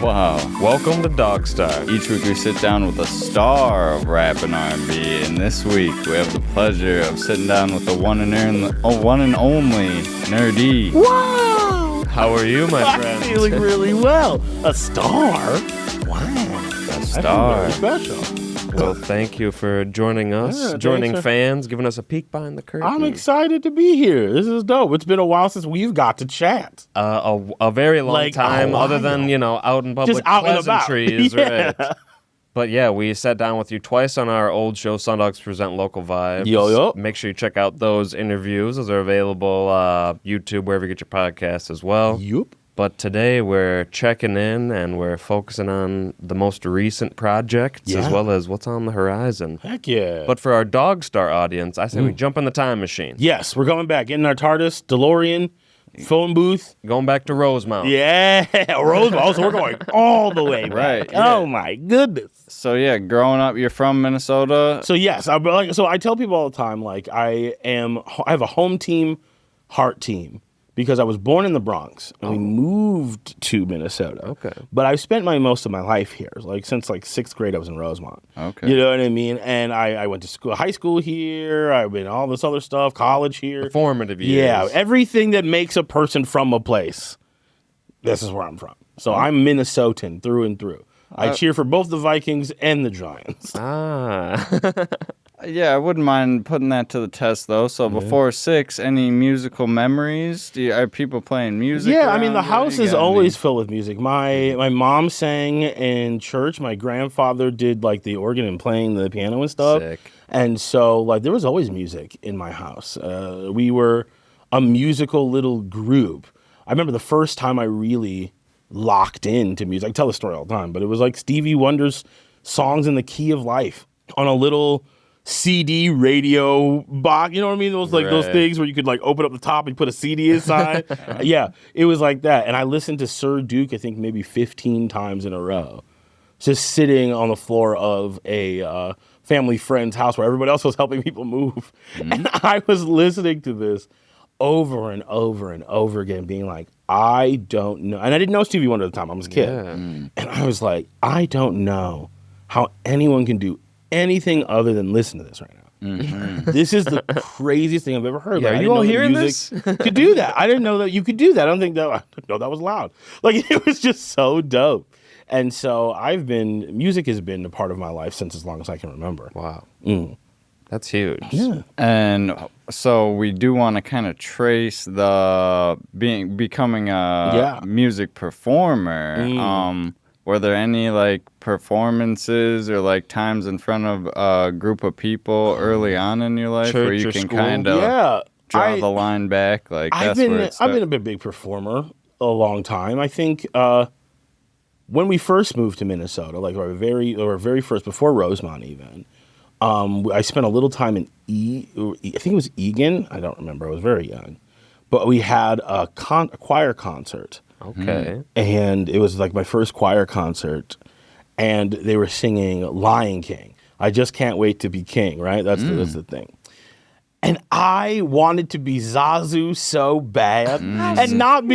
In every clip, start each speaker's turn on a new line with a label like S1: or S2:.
S1: Wow. Welcome to DogStar. Each week we sit down with a star of rap and R&B, and this week we have the pleasure of sitting down with the one and only Nur-D.
S2: Wow!
S1: How are you, my friend?
S2: I'm feeling really well. A star? Wow.
S1: A star.
S2: That's very special.
S3: Well, thank you for joining us, joining fans, giving us a peek behind the curtain.
S2: I'm excited to be here. This is dope. It's been a while since we've got to chat.
S3: A very long time, other than, out in public,
S2: just out
S3: pleasantries,
S2: and about.
S3: right? But yeah, we sat down with you twice on our old show, Sundogs Present Local Vibes.
S2: Yo.
S3: Make sure you check out those interviews. Those are available YouTube, wherever you get your podcasts as well.
S2: Yup.
S3: But today we're checking in and we're focusing on the most recent projects as well as what's on the horizon.
S2: Heck yeah.
S3: But for our DogStar audience, I say we jump in the time machine.
S2: Yes, we're going back. Getting our TARDIS, DeLorean, phone booth.
S3: Going back to Rosemount.
S2: Yeah, Rosemount. So we're going all the way back.
S1: Right,
S2: Oh,
S1: yeah.
S2: my goodness.
S1: So yeah, growing up, you're from Minnesota.
S2: So yes, I tell people all the time, I have a home team, heart team, because I was born in the Bronx and we moved to Minnesota.
S3: Okay.
S2: But I've spent most of my life here. Since 6th grade, I was in Rosemount.
S1: Okay.
S2: You know what I mean? And I went to high school here. I've been all this other stuff, college here.
S3: The formative years.
S2: Yeah, everything that makes a person from a place. This is where I'm from. So I'm Minnesotan through and through. I cheer for both the Vikings and the Giants.
S1: Yeah, I wouldn't mind putting that to the test, though. So before 6, any musical memories? Are people playing music?
S2: Yeah, I mean, the
S1: around you?
S2: house
S1: You
S2: is
S1: got
S2: always filled with music. My mom sang in church. My grandfather did, the organ and playing the piano and stuff.
S3: Sick.
S2: And so, there was always music in my house. We were a musical little group. I remember the first time I really locked into music. I tell the story all the time, but it was Stevie Wonder's Songs in the Key of Life on a little CD radio box, you know what I mean? Those those things where you could open up the top and put a CD inside. Yeah, it was like that. And I listened to Sir Duke, I think maybe 15 times in a row, just sitting on the floor of a family friend's house where everybody else was helping people move. Mm-hmm. And I was listening to this over and over and over again, being I don't know. And I didn't know Stevie Wonder at the time. I was a kid.
S3: Yeah.
S2: And I was I don't know how anyone can do anything other than listen to this right now. Mm-hmm. This is the craziest thing I've ever heard.
S3: Yeah, are you all hearing this?
S2: Could do that. I didn't know that you could do that. I didn't know that was loud. It was just so dope. And so music has been a part of my life since as long as I can remember.
S3: Wow.
S2: Mm.
S3: That's huge.
S2: Yeah.
S1: And so we do want to kind of trace the becoming a music performer. Were there any performances or times in front of a group of people early on in your life where you can kind of draw the line back?
S2: I've been a big performer a long time. I think when we first moved to Minnesota, our very first, before Rosemount even, I spent a little time in I think it was Egan. I don't remember. I was very young. But we had a choir concert.
S3: Okay.
S2: And it was my first choir concert, and they were singing Lion King. I just can't wait to be king, right? That's the thing. And I wanted to be Zazu so bad, and not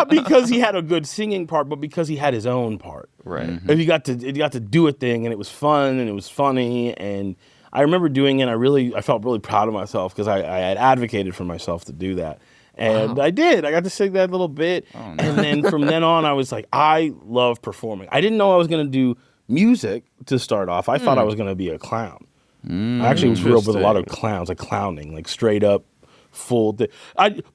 S2: because he had a good singing part, but because he had his own part.
S3: Right.
S2: Mm-hmm. And he got to do a thing, and it was fun, and it was funny, and I remember doing it. I felt really proud of myself because I had advocated for myself to do that. And I did. I got to sing that little bit. Oh, no. And then from then on, I was I love performing. I didn't know I was going to do music to start off. I thought I was going to be a clown. I actually grew up with a lot of clowns, clowning, straight up, full. The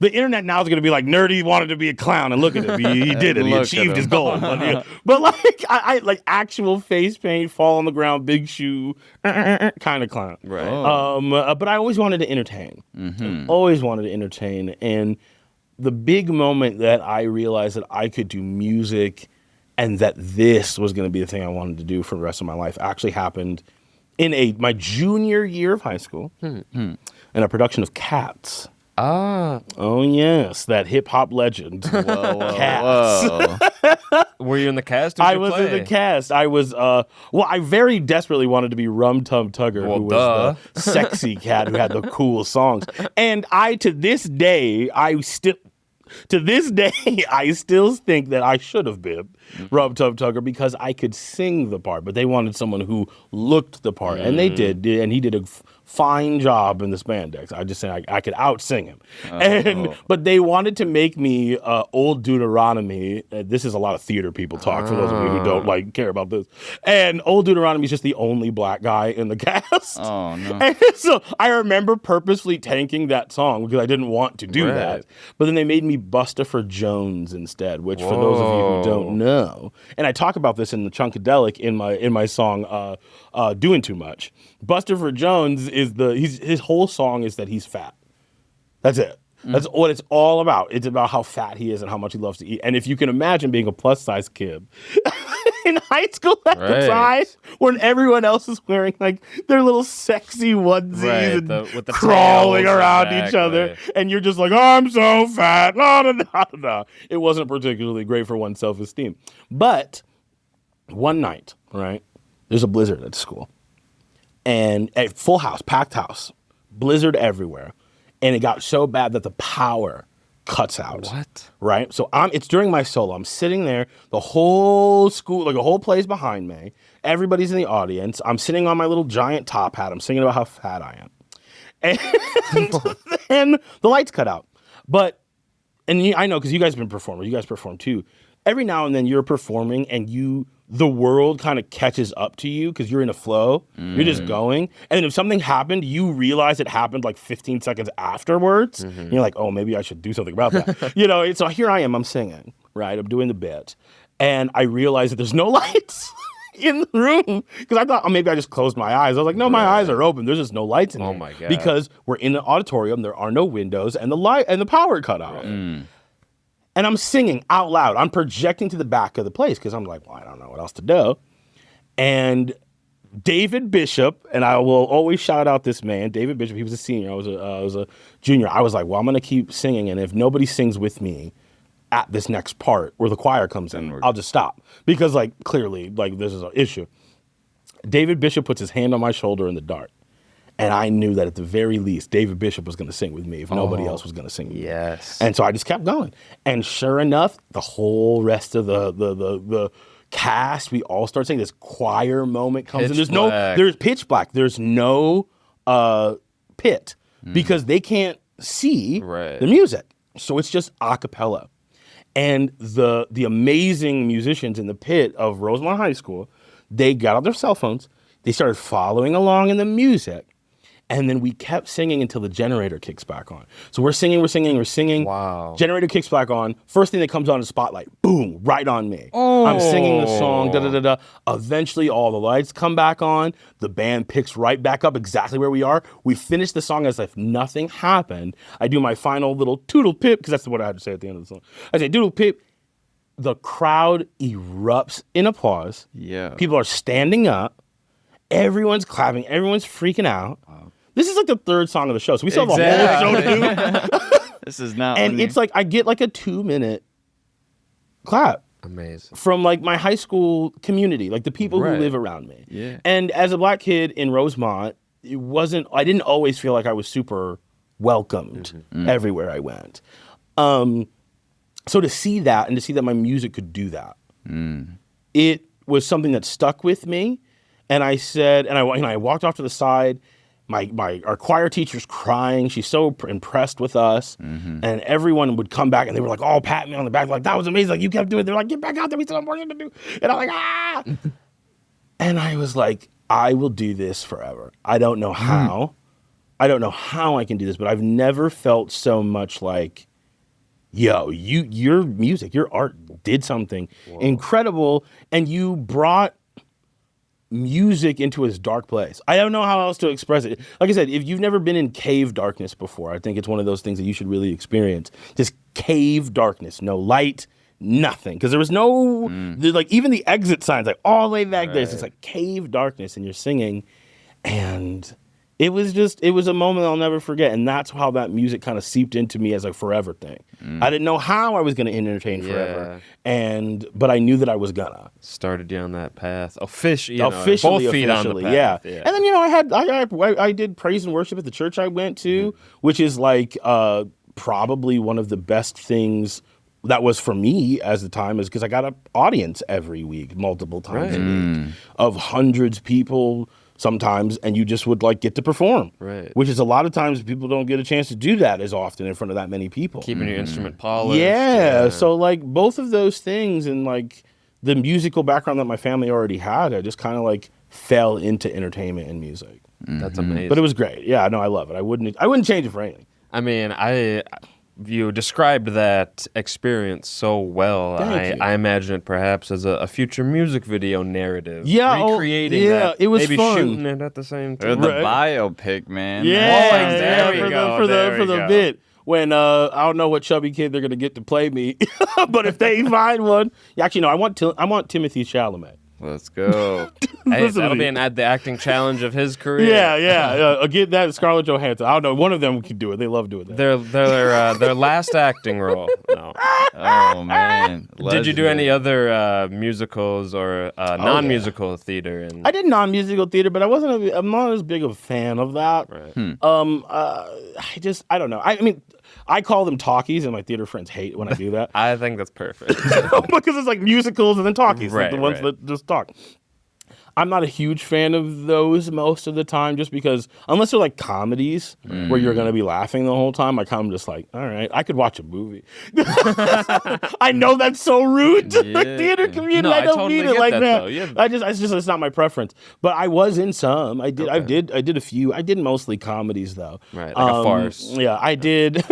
S2: internet now is going to be Nur-D wanted to be a clown, and look at him. He did it. He achieved his goal. But I actual face paint, fall on the ground, big shoe, kind of clown.
S3: Right.
S2: But I always wanted to entertain. Mm-hmm. Always wanted to entertain. And the big moment that I realized that I could do music and that this was going to be the thing I wanted to do for the rest of my life actually happened in my junior year of high school in a production of Cats. Oh, yes, that hip-hop legend. Cats.
S3: Were you in the cast?
S2: I was in the cast. I was, I very desperately wanted to be Rum Tum Tugger, who was the sexy cat who had the cool songs. And to this day, To this day, I still think that I should have been Rub Tub Tugger because I could sing the part, but they wanted someone who looked the part, and they did, and he did a fine job in the spandex. I just say I could out-sing him. But they wanted to make me Old Deuteronomy. This is a lot of theater people talk, for those of you who don't care about this. And Old Deuteronomy is just the only black guy in the cast.
S1: Oh, no.
S2: And so I remember purposely tanking that song because I didn't want to do that. But then they made me Bustopher Jones instead, which for those of you who don't know, and I talk about this in the Chunkadelic in my song Doing Too Much. Bustopher Jones is his whole song is that he's fat. That's it. That's what it's all about. It's about how fat he is and how much he loves to eat. And if you can imagine being a plus size kid in high school at the time, when everyone else is wearing like their little sexy onesies and
S3: with the
S2: crawling around each other, and you're just like, oh, I'm so fat. No. It wasn't particularly great for one's self-esteem. But one night, right, there's a blizzard at school. And a full house, packed house, blizzard everywhere. And it got so bad that the power cuts out.
S3: What?
S2: Right? So it's during my solo. I'm sitting there, the whole school, like a whole place behind me. Everybody's in the audience. I'm sitting on my little giant top hat. I'm singing about how fat I am. And then the lights cut out. I know because you guys have been performers. You guys perform too. Every now and then you're performing and the world kind of catches up to you because you're in a flow. You're just going. And then if something happened, you realize it happened like 15 seconds afterwards. And you're like, oh, maybe I should do something about that. So here I am, I'm singing, right? I'm doing the bit. And I realize that there's no lights in the room because I thought maybe I just closed my eyes. I was like, no, my eyes are open. There's just no lights in here.
S3: Oh my God.
S2: Because we're in an auditorium. There are no windows and the power cut out. And I'm singing out loud. I'm projecting to the back of the place because I'm like, well, I don't know what else to do. And David Bishop, and I will always shout out this man, David Bishop. He was a senior. I was a junior. I was like, well, I'm going to keep singing. And if nobody sings with me at this next part where the choir comes in, I'll just stop. Because clearly, this is an issue. David Bishop puts his hand on my shoulder in the dark. And I knew that at the very least, David Bishop was going to sing with me if nobody else was going to sing with me.
S3: Yes.
S2: And so I just kept going. And sure enough, the whole rest of the cast, we all start singing. This choir moment comes in. There's pitch black. There's no pit because they can't see the music. So it's just a cappella. And the amazing musicians in the pit of Rosemont High School, they got out their cell phones. They started following along in the music. And then we kept singing until the generator kicks back on. So we're singing.
S3: Wow.
S2: Generator kicks back on. First thing that comes on is Spotlight. Boom, right on me. Oh. I'm singing the song, da-da-da-da. Eventually, all the lights come back on. The band picks right back up exactly where we are. We finish the song as if nothing happened. I do my final little toodle pip, because that's what I had to say at the end of the song. I say doodle pip. The crowd erupts in applause.
S1: Yeah.
S2: People are standing up. Everyone's clapping. Everyone's freaking out. Wow. This is like the third song of the show, so we still have a whole show to do.
S1: This is not.
S2: And it's like I get like a 2-minute clap.
S3: Amazing.
S2: From like my high school community, like the people who live around me.
S1: Yeah.
S2: And as a black kid in Rosemont, I didn't always feel like I was super welcomed everywhere I went. So to see that and to see that my music could do that, it was something that stuck with me. And I said, and I walked off to the side. Our choir teacher's crying. She's so impressed with us. And everyone would come back and they were like, all patting me on the back. Like, that was amazing. Like, you kept doing it. They're like, get back out there. We still have more to do. And I'm like, ah. And I was like, I will do this forever. I don't know how. I don't know how I can do this, but I've never felt so much like, yo, your music, your art did something incredible. And you brought music into his dark place. I don't know how else to express it. Like I said, if you've never been in cave darkness before, I think it's one of those things that you should really experience. Just cave darkness, no light, nothing. Because there was no, like even the exit signs, like all the way back there, it's just like cave darkness and you're singing. And it was a moment I'll never forget. And that's how that music kind of seeped into me as a forever thing. I didn't know how I was going to entertain forever. But I knew that I was gonna.
S3: Started you on that path. Officially,
S2: both feet on the path. Yeah. And then, I did praise and worship at the church I went to, which is like probably one of the best things that was for me as the time is because I got an audience every week, multiple times a week, of hundreds of people sometimes, and you just would like get to perform.
S3: Right.
S2: Which is a lot of times people don't get a chance to do that as often in front of that many people.
S3: Keeping your instrument polished.
S2: Yeah. So like both of those things and like the musical background that my family already had, I just kind of like fell into entertainment and music.
S3: That's amazing.
S2: But it was great. Yeah, no, I love it. I wouldn't change it for anything.
S3: I mean, you described that experience so well.
S2: Thank you.
S3: I imagine it perhaps as a future music video narrative.
S2: Yeah,
S3: recreating that.
S2: it was
S3: maybe
S2: fun.
S3: shooting it at the same
S1: Or
S3: time.
S1: the biopic, man.
S2: Yeah,
S3: there we go,
S2: for
S3: there we
S2: the
S3: go.
S2: bit when I don't know what chubby kid they're gonna get to play me, but if they find one, actually no, I want Timothy Chalamet.
S1: Let's go.
S3: Hey,
S2: Listen to
S3: that'll
S2: me.
S3: be the acting challenge of his career.
S2: Yeah. Again, that Scarlett Johansson. I don't know. One of them can do it. They love doing that.
S3: Their last acting role. No.
S1: Oh, man.
S3: Did you do any
S1: Legendary.
S3: other musicals or non-musical theater?
S2: I did non-musical theater, but I'm not as big of a fan of that.
S3: Right.
S2: I don't know. I mean, I call them talkies, and my theater friends hate when I do that.
S3: I think that's perfect.
S2: Because it's like musicals and then talkies, like
S3: Right,
S2: the ones
S3: right.
S2: that just talk. I'm not a huge fan of those most of the time, just because unless they're like comedies where you're going to be laughing the whole time, I kind of just like, all right, I could watch a movie. I know that's so rude to the
S1: Yeah.
S2: theater community.
S3: No,
S2: I
S3: I
S2: don't
S3: totally
S2: mean it
S3: get
S2: like
S3: that,
S2: that.
S3: though. Yeah.
S2: It's not my preference. But I was in some. I did a few. I did mostly comedies though.
S3: Right, like a farce.
S2: Yeah, I did.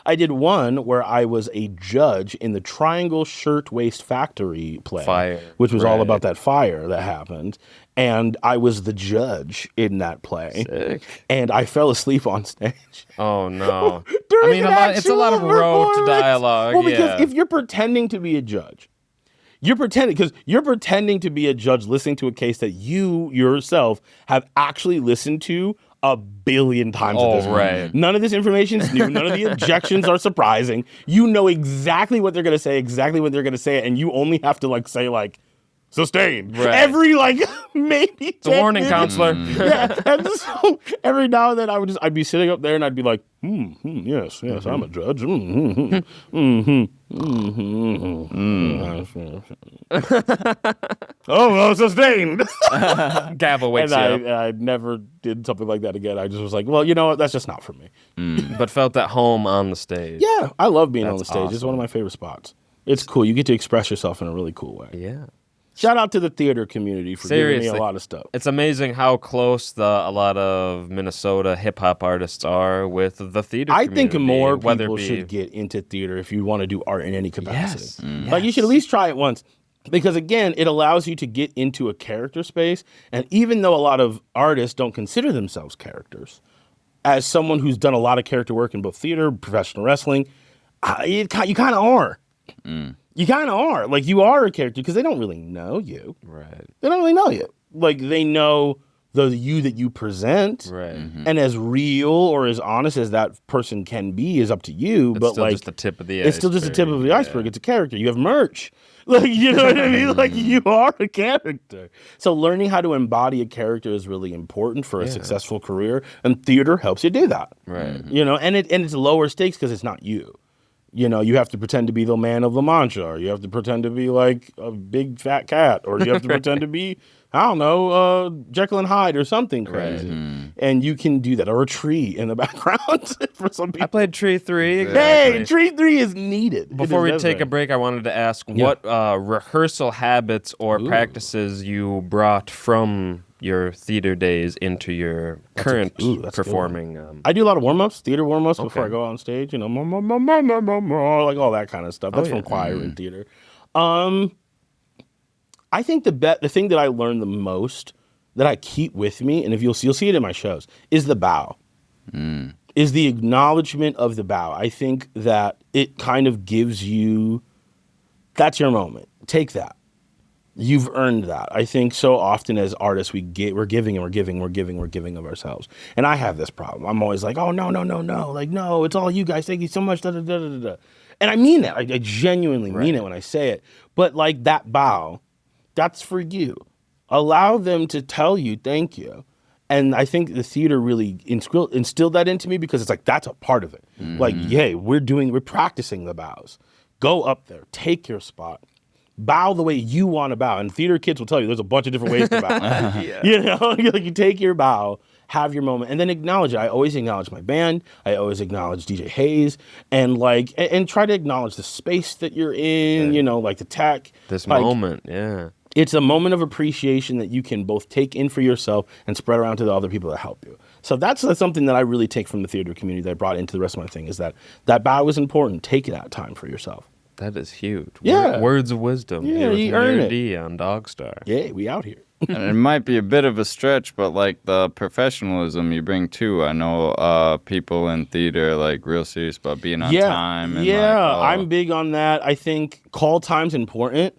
S2: I did one where I was a judge in the Triangle Shirtwaist Factory play,
S3: Fire.
S2: which was all
S3: Right.
S2: about that fire that happened. And I was the judge in that play.
S3: Sick.
S2: And I fell asleep on stage.
S3: Oh no!
S2: During
S3: I mean,
S2: an
S3: it's a lot of
S2: actual
S3: rote
S2: performance.
S3: dialogue.
S2: Well, because
S3: yeah.
S2: if you're pretending to be a judge, you're pretending to be a judge listening to a case that you yourself have actually listened to a billion times at
S3: Oh,
S2: this point.
S3: right.
S2: None of this information is new. None of the objections are surprising. You know exactly what they're going to say, exactly when they're going to say it, and you only have to like say like, sustained.
S3: Right.
S2: Every like maybe
S3: It's a warning, counselor.
S2: yeah, and so every now and then I'd be sitting up there and I'd be like, yes, I'm a judge. Oh, well, sustained.
S3: Gavel wakes you up.
S2: And I never did something like that again. I just was like, well, you know what? That's just not for me.
S3: But felt at home on the stage.
S2: Yeah, I love being on the
S3: That's
S2: stage. It's
S3: awesome.
S2: one of my favorite spots. It's cool. You get to express yourself in a really cool way.
S3: Yeah.
S2: Shout out to the theater community for giving me
S3: Seriously.
S2: a lot of stuff.
S3: It's amazing how close a lot of Minnesota hip hop artists are with the theater
S2: I
S3: community.
S2: think more
S3: whether
S2: people
S3: it be,
S2: should get into theater if you want to do art in any capacity.
S3: Yes.
S2: Like you should at least try it once. Because again, it allows you to get into a character space. And even though a lot of artists don't consider themselves characters, as someone who's done a lot of character work in both theater, professional wrestling, you kind of are. You kind of are. Like you are a character because they don't really know you.
S3: Right.
S2: They don't really know you. Like they know the you that you present.
S3: Right.
S2: And as real or as honest as that person can be is up to you.
S3: It's
S2: but
S3: still
S2: like
S3: just the tip of the iceberg.
S2: it's still just the tip of the
S3: Yeah.
S2: iceberg. It's a character. You have merch. Like, you know what I mean? Like, you are a character. So learning how to embody a character is really important for a successful career, and theater helps you do that.
S3: Right.
S2: You know, and it's lower stakes because it's not you. You know, you have to pretend to be the man of La Mancha, or you have to pretend to be like a big fat cat, or you have to pretend to be, I don't know, Jekyll and Hyde or something crazy. And you can do that, or a tree in the background for some
S3: I
S2: people.
S3: played Tree 3.
S2: Hey,
S3: Exactly.
S2: tree 3 is needed. It
S3: Before
S2: is
S3: we take a
S2: necessary.
S3: break, I wanted to ask what rehearsal habits or practices you brought from your theater days into your current
S2: that's a good one.
S3: performing.
S2: I do a lot of warm-ups, theater warm-ups before
S3: Okay.
S2: I go on stage, you know, like all that kind of stuff. That's from choir and theater. I think the thing that I learned the most that I keep with me, and if you'll see it in my shows, is the bow. Is the acknowledgement of the bow. I think that it kind of gives you, that's your moment. Take that. You've earned that. I think so often as artists, we're giving of ourselves. And I have this problem. I'm always like, oh, no. Like, no, it's all you guys. Thank you so much. Da, da, da, da, da. And I mean that. I genuinely mean it when I say it. But like that bow, that's for you. Allow them to tell you thank you. And I think the theater really instilled that into me because it's like, that's a part of it. Like, yay, we're practicing the bows. Go up there, take your spot, bow the way you want to bow. And theater kids will tell you there's a bunch of different ways to bow. You know, like you take your bow, have your moment, and then acknowledge it. I always acknowledge my band. I always acknowledge DJ Hayes, and and try to acknowledge the space that you're in, you know, like the tech.
S3: This moment, yeah.
S2: It's a moment of appreciation that you can both take in for yourself and spread around to the other people that help you. So that's something that I really take from the theater community that I brought into the rest of my thing, is that bow is important. Take that time for yourself.
S3: That is huge.
S2: Yeah.
S3: Words of wisdom.
S2: Yeah, you earn
S3: Nur-D on DogStar.
S2: Yeah, we out here.
S1: And it might be a bit of a stretch, but like the professionalism you bring too. I know people in theater like real serious about being on time. And
S2: I'm big on that. I think call time's important.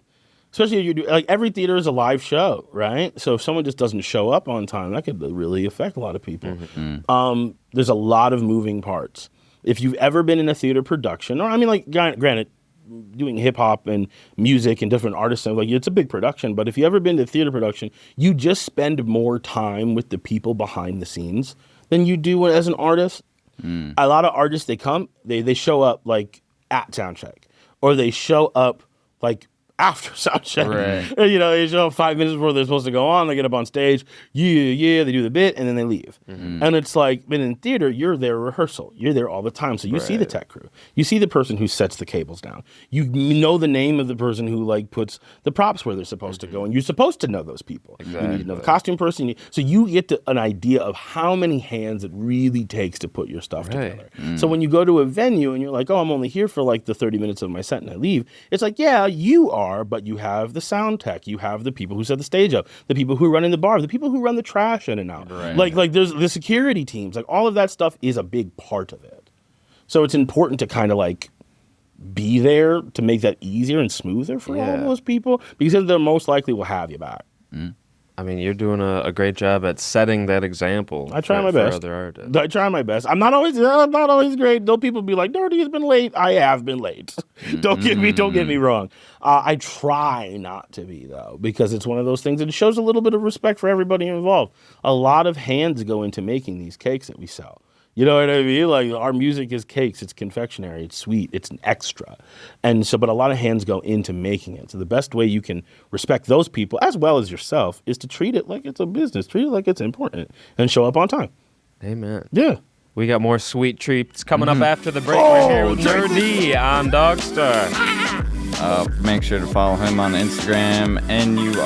S2: Especially if you do, like, every theater is a live show, right? So if someone just doesn't show up on time, that could really affect a lot of people. There's a lot of moving parts. If you've ever been in a theater production, or I mean, like, granted, doing hip hop and music and different artists, like, it's a big production. But if you've ever been to theater production, you just spend more time with the people behind the scenes than you do as an artist. A lot of artists, they show up like at soundcheck, or they show up like after soundcheck.
S1: Right.
S2: You know, they show up 5 minutes before they're supposed to go on. They get up on stage, they do the bit, and then they leave. And it's like, but in theater, you're there rehearsal. You're there all the time. So you see the tech crew. You see the person who sets the cables down. You know the name of the person who like puts the props where they're supposed to go. And you're supposed to know those people.
S1: Exactly.
S2: You need to know the costume person. So you get an idea of how many hands it really takes to put your stuff together. So when you go to a venue and you're like, oh, I'm only here for like the 30 minutes of my set and I leave. It's like, yeah, you are, but you have the sound tech, you have the people who set the stage up, the people who run in the bar, the people who run the trash in and out. Right. Like there's the security teams, like all of that stuff is a big part of it. So it's important to kind of like be there to make that easier and smoother for all those people, because they most likely will have you back.
S3: I mean, you're doing a great job at setting that example.
S2: I try my best.
S3: For other artists.
S2: I try my best. I'm not always great. Though people be like, Nur-D has been late. I have been late. Don't get me wrong. I try not to be, though, because it's one of those things that shows a little bit of respect for everybody involved. A lot of hands go into making these cakes that we sell. You know what I mean? Like, our music is cakes, it's confectionery, it's sweet, it's an extra. And so, but a lot of hands go into making it. So the best way you can respect those people, as well as yourself, is to treat it like it's a business, treat it like it's important, and show up on time.
S3: Amen.
S2: Yeah.
S3: We got more sweet treats coming up after the break. We're here with Nur-D on DogStar.
S1: Make sure to follow him on Instagram, NURDROCKS,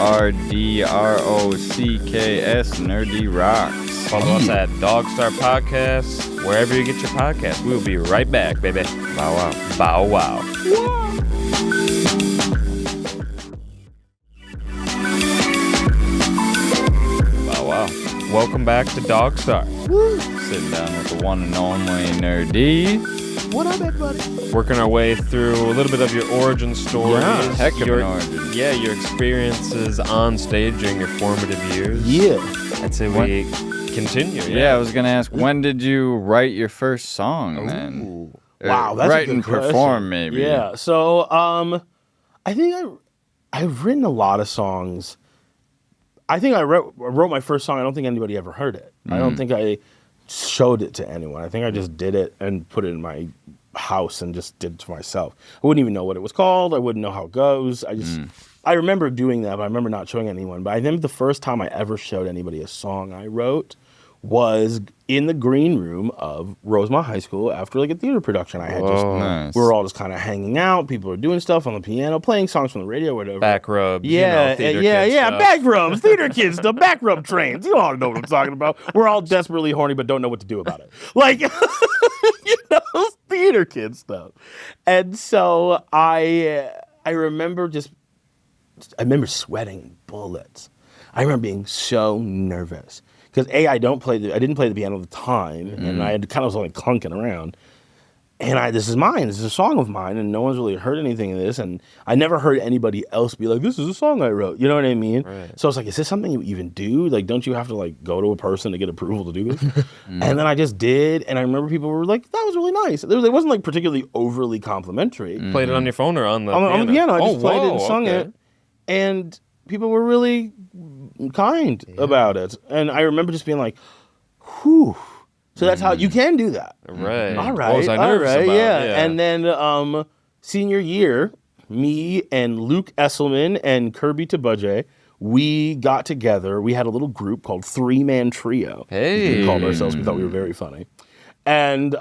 S1: Nur-D Rocks.
S3: Follow us at DogStar Podcast, wherever you get your podcasts. We will be right back, baby.
S1: Bow wow.
S3: Bow wow.
S1: Bow wow.
S3: Welcome back to DogStar.
S1: Sitting down with the one and only Nur-D.
S2: What up, everybody?
S3: Working our way through a little bit of your origin story.
S1: Yeah, heck of an origin.
S3: Yeah, your experiences on stage during your formative years.
S2: Yeah.
S3: I'd say we continue.
S1: Yeah, I was going to ask, when did you write your first song then?
S2: Wow, that's
S1: write
S2: a good
S1: and
S2: question.
S1: perform, maybe.
S2: Yeah, so I think I've written a lot of songs. I think I wrote my first song. I don't think anybody ever heard it. I don't think I showed it to anyone. I think I just did it and put it in my house and just did it to myself. I wouldn't even know what it was called. I wouldn't know how it goes. I remember doing that, but I remember not showing anyone. But I think the first time I ever showed anybody a song I wrote was in the green room of Rosemont High School after like a theater production. I had
S1: nice.
S2: We were all just kind of hanging out. People were doing stuff on the piano, playing songs from the radio, whatever.
S3: Back rubs.
S2: Yeah,
S3: theater kid stuff.
S2: back rubs, theater kids, the back rub trains. You all know what I'm talking about. We're all desperately horny, but don't know what to do about it. Like, theater kid stuff. And so I remember sweating bullets. I remember being so nervous. Because I didn't play the piano at the time, and I was only clunking around. And this is mine. This is a song of mine, and no one's really heard anything of this. And I never heard anybody else be like, "This is a song I wrote." You know what I mean?
S3: Right.
S2: So I was like, "Is this something you even do? Like, don't you have to like go to a person to get approval to do this?" And then I just did, and I remember people were like, "That was really nice." It wasn't like particularly overly complimentary.
S3: Played it on your phone or on the piano?
S2: On the piano, I just played it and sung
S3: okay.
S2: it, and people were really, kind about it. And I remember just being like, whew. So that's how you can do that.
S3: Right.
S2: All right.
S3: What was I nervous about?
S2: Yeah. And then senior year, me and Luke Esselman and Kirby Tabudje, we got together. We had a little group called 3-Man Trio.
S3: Hey.
S2: We called ourselves. We thought we were very funny. And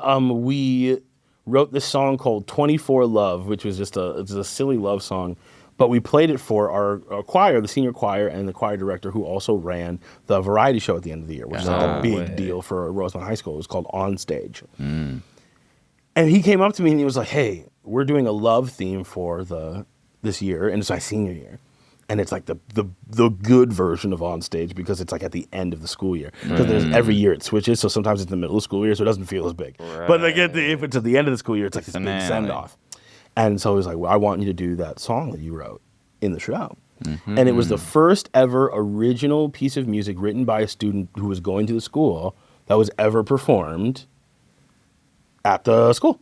S2: we wrote this song called 24 Love, which was just a silly love song. But we played it for our choir, the senior choir, and the choir director who also ran the variety show at the end of the year, which is like a big deal for Rosemont High School. It was called On Stage. And he came up to me and he was like, hey, we're doing a love theme for this year, and it's my senior year. And it's like the good version of On Stage because it's like at the end of the school year. Because every year it switches, so sometimes it's in the middle of the school year, so it doesn't feel as big. Right. But like if it's at the end of the school year, it's like this big send-off. And so he was like, well, I want you to do that song that you wrote in the show. And it was the first ever original piece of music written by a student who was going to the school that was ever performed at the school.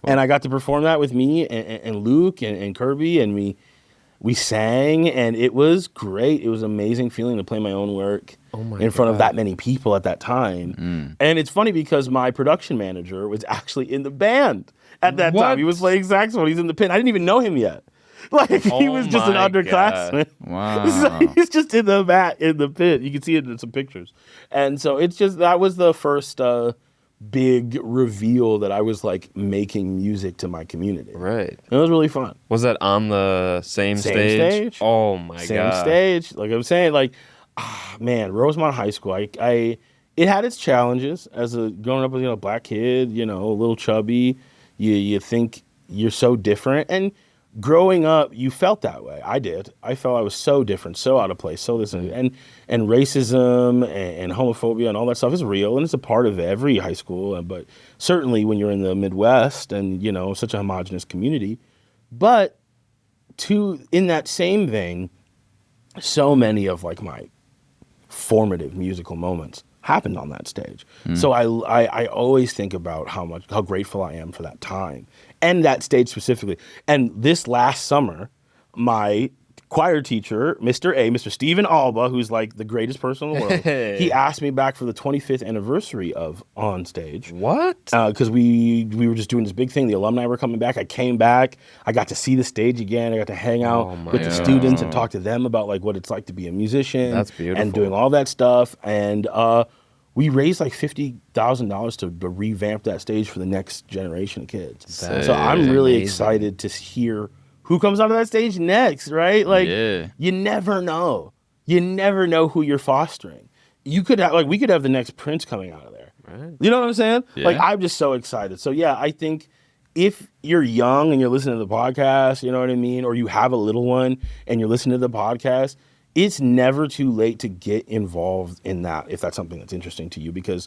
S2: And I got to perform that with me and Luke and Kirby, and we sang, and it was great. It was an amazing feeling to play my own work in front of that many people at that time. And it's funny because my production manager was actually in the band at that time. He was playing saxophone. He's in the pin. I didn't even know him yet. Like, he was just an underclassman.
S1: Wow.
S2: So he's just in the pit. You can see it in some pictures. And so it's just, that was the first big reveal that I was like making music to my community.
S3: Right.
S2: And it was really fun.
S3: Was that on the same stage? Oh my God.
S2: Same stage. Like I'm saying, like, man, Rosemont High School, it had its challenges as growing up as a black kid, a little chubby. You think you're so different. And growing up, you felt that way. I did. I felt I was so different, so out of place, so this and racism and homophobia and all that stuff is real, and it's a part of every high school. But certainly when you're in the Midwest and such a homogenous community. But in that same vein, so many of like my formative musical moments happened on that stage. So I always think about how grateful I am for that time and that stage specifically. And this last summer, my choir teacher, Mr. Stephen Alba, who's like the greatest person in the world, he asked me back for the 25th anniversary of On Stage.
S3: What?
S2: Because we were just doing this big thing. The alumni were coming back. I came back. I got to see the stage again. I got to hang out with the students and talk to them about like what it's like to be a musician.
S3: That's beautiful.
S2: And doing all that stuff. And we raised like $50,000 to revamp that stage for the next generation of kids. So I'm really excited to hear who comes onto that stage next, right? Like, you never know. You never know who you're fostering. We could have the next Prince coming out of there. Right. You know what I'm saying? Yeah. Like, I'm just so excited. So yeah, I think if you're young and you're listening to the podcast, you know what I mean? Or you have a little one and you're listening to the podcast, it's never too late to get involved in that if that's something that's interesting to you. Because,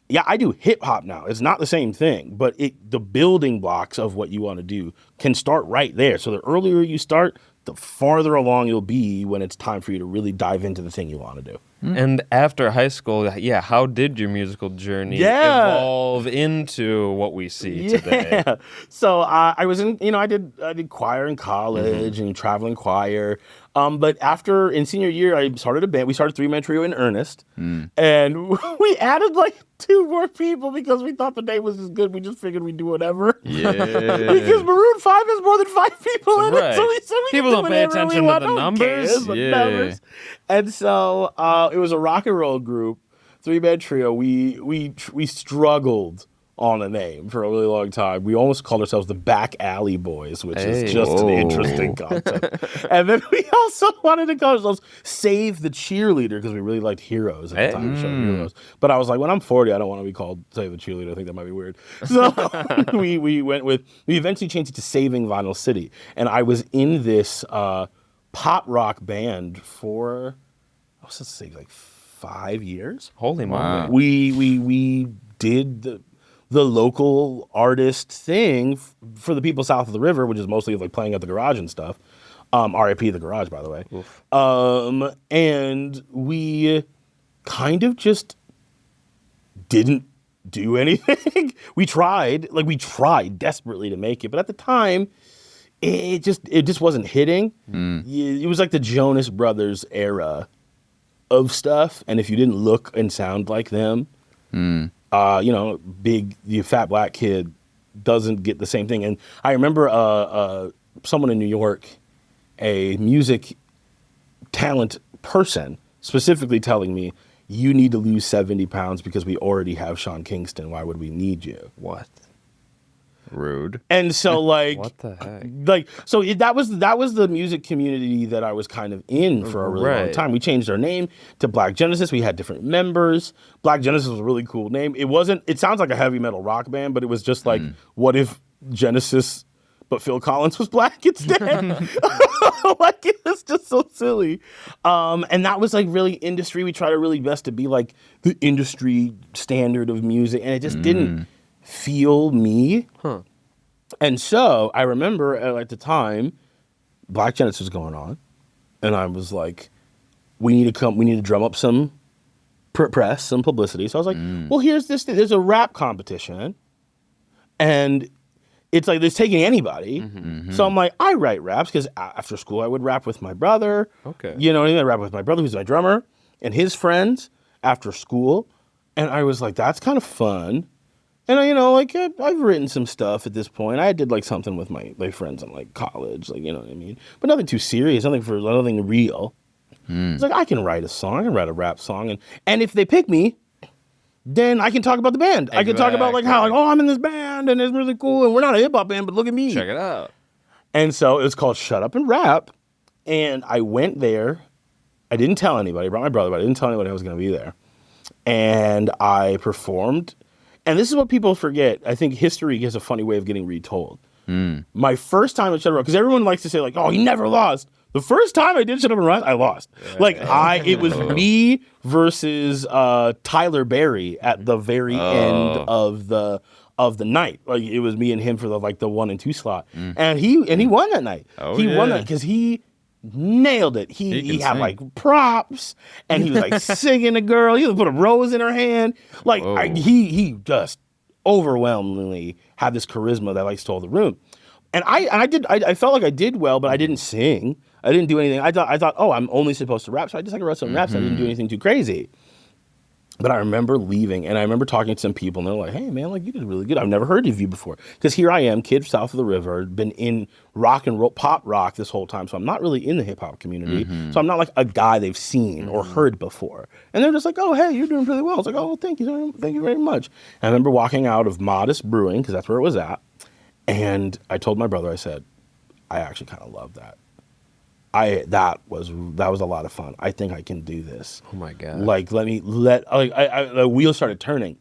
S2: yeah, I do hip hop now. It's not the same thing, but the building blocks of what you want to do can start right there. So the earlier you start, the farther along you'll be when it's time for you to really dive into the thing you want to do.
S3: And after high school, how did your musical journey evolve into what we see today?
S2: So I was I did choir in college and traveling choir. But in senior year, I started a band. We started 3-Man Trio in earnest. And we added like 2 more people because we thought the name was as good. We just figured we'd do whatever. Yeah. Because Maroon 5 has more than 5 people in it. So we said we
S3: people don't pay attention to the numbers.
S2: Numbers. And so it was a rock and roll group, 3-Man Trio. We struggled on a name for a really long time. We almost called ourselves the Back Alley Boys, which is just an interesting concept. And then we also wanted to call ourselves Save the Cheerleader because we really liked Heroes at the time. We showed Heroes. But I was like, when I'm 40, I don't want to be called Save the Cheerleader. I think that might be weird. So we eventually changed it to Saving Vinyl City. And I was in this pop rock band for, I was going to say like 5 years.
S3: Holy moly.
S2: We did the local artist thing for the people south of the river, which is mostly like playing at the garage and stuff. R.I.P. the garage, by the way. And we kind of just didn't do anything. We tried desperately to make it, but at the time, it just wasn't hitting. It was like the Jonas Brothers era of stuff, and if you didn't look and sound like them, the fat black kid doesn't get the same thing. And I remember someone in New York, a music talent person, specifically telling me, you need to lose 70 pounds because we already have Sean Kingston. Why would we need you?
S3: What?
S1: Rude.
S2: And so
S3: What the heck?
S2: That was the music community that I was kind of in for a really long time. We changed our name to Black Genesis. We had different members. Black Genesis was a really cool name. It sounds like a heavy metal rock band, but it was just like, what if Genesis, but Phil Collins was black instead? Like, it was just so silly. And that was like really industry. We tried our really best to be like the industry standard of music, and it just didn't feel me.
S3: Huh.
S2: And so I remember at the time, Black Genesis was going on, and I was like, we need to drum up some press, some publicity. So I was like, well, here's this thing. There's a rap competition, and it's like it's taking anybody. So I'm like, I write raps, because after school I would rap with my brother.
S3: Okay.
S2: You know what I mean? I rap with my brother, who's my drummer, and his friends after school. And I was like, that's kind of fun. And I've written some stuff at this point. I did like something with my friends in like college, like, you know what I mean? But nothing too serious, nothing real. It's like, I can write a song, I can write a rap song, and if they pick me, then I can talk about the band. I can talk about like how, like, oh, I'm in this band and it's really cool and we're not a hip hop band, but look at me.
S3: Check it out.
S2: And so it was called Shut Up and Rap. And I went there. I didn't tell anybody. I brought my brother, but I didn't tell anybody I was going to be there. And I performed. And this is what people forget. I think history has a funny way of getting retold. My first time at Shut Up and Rap, because everyone likes to say like, oh, he never lost. The first time I did Shut Up and Rap, I lost. It was me versus Tyler Berry at the very end of the night. Like, it was me and him for the 1 and 2 slot, and he won that night. Won that because he nailed it. He had
S1: sing.
S2: like props, and he was like singing a girl. He put a rose in her hand. He just overwhelmingly had this charisma that stole the room. And I felt like I did well, but I didn't sing. I didn't do anything. I thought, oh, I'm only supposed to rap, so I just wrote some raps. I didn't do anything too crazy. But I remember leaving, and I remember talking to some people, and they're like, hey, man, like, you did really good. I've never heard of you before. Because here I am, kid south of the river, been in rock and roll, pop rock this whole time, so I'm not really in the hip-hop community. So I'm not like a guy they've seen or heard before. And they're just like, oh, hey, you're doing really well. I was like, oh, thank you very much. And I remember walking out of Modest Brewing, because that's where it was at, and I told my brother, I said, I actually kind of love that. That was a lot of fun. I think I can do this.
S3: Oh my God.
S2: The wheels started turning.